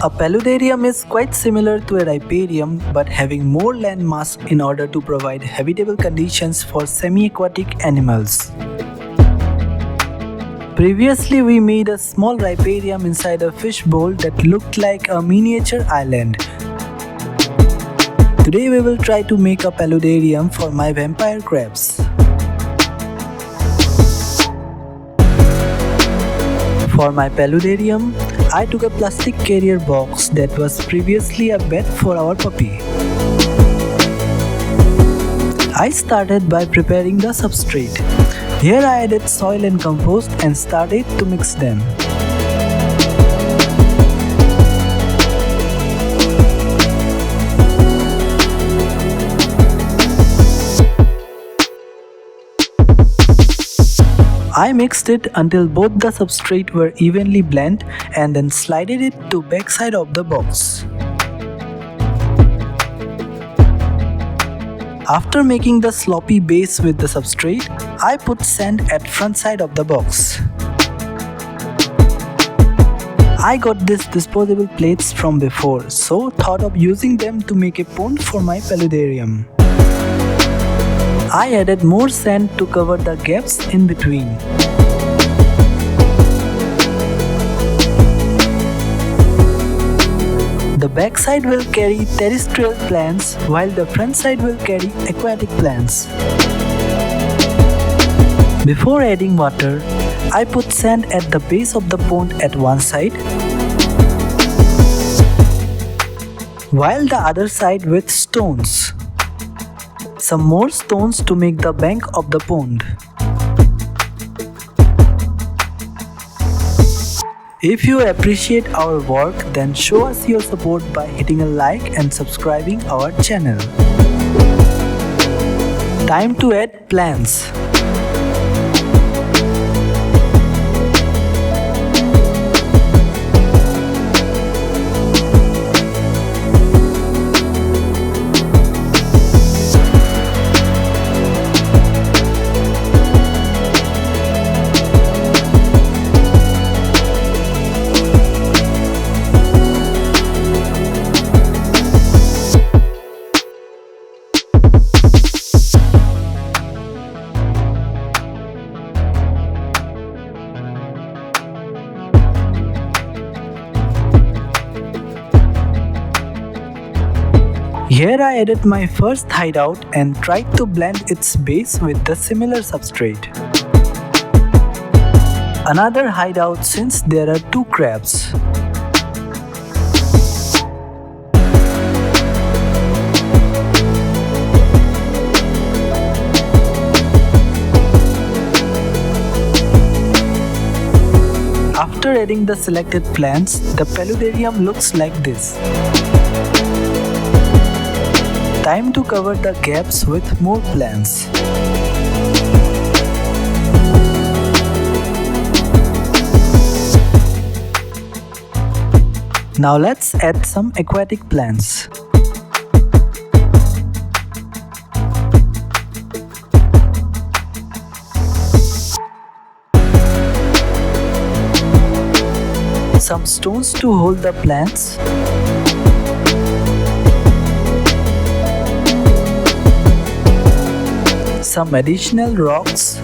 A paludarium is quite similar to a riparium but having more land mass in order to provide habitable conditions for semi-aquatic animals. Previously, we made a small riparium inside a fish bowl that looked like a miniature island. Today we will try to make a paludarium for my vampire crabs. For my paludarium, I took a plastic carrier box that was previously a bed for our puppy. I started by preparing the substrate. Here I added soil and compost and started to mix them. I mixed it until both the substrate were evenly blended and then slided it to backside of the box. After making the sloppy base with the substrate, I put sand at front side of the box. I got these disposable plates from before, so thought of using them to make a pond for my paludarium. I added more sand to cover the gaps in between. The back side will carry terrestrial plants while the front side will carry aquatic plants. Before adding water, I put sand at the base of the pond at one side, while the other side with stones. Some more stones to make the bank of the pond. If you appreciate our work, then show us your support by hitting a like and subscribing our channel. Time to add plants. Here I added my first hideout and tried to blend its base with the similar substrate. Another hideout since there are two crabs. After adding the selected plants, the paludarium looks like this. Time to cover the gaps with more plants. Now let's add some aquatic plants. Some stones to hold the plants. Some additional rocks.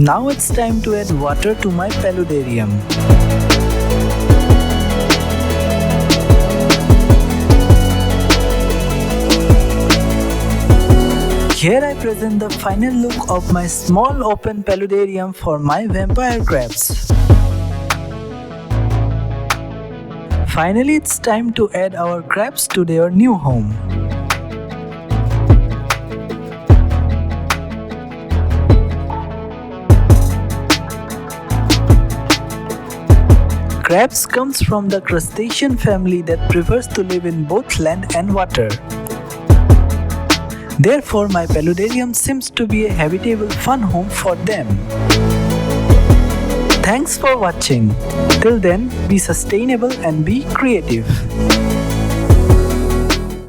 Now it's time to add water to my paludarium. Here I present the final look of my small open paludarium for my vampire crabs. Finally, it's time to add our crabs to their new home. Crabs comes from the crustacean family that prefers to live in both land and water. Therefore, my paludarium seems to be a habitable fun home for them. Thanks for watching. Till then, be sustainable and be creative.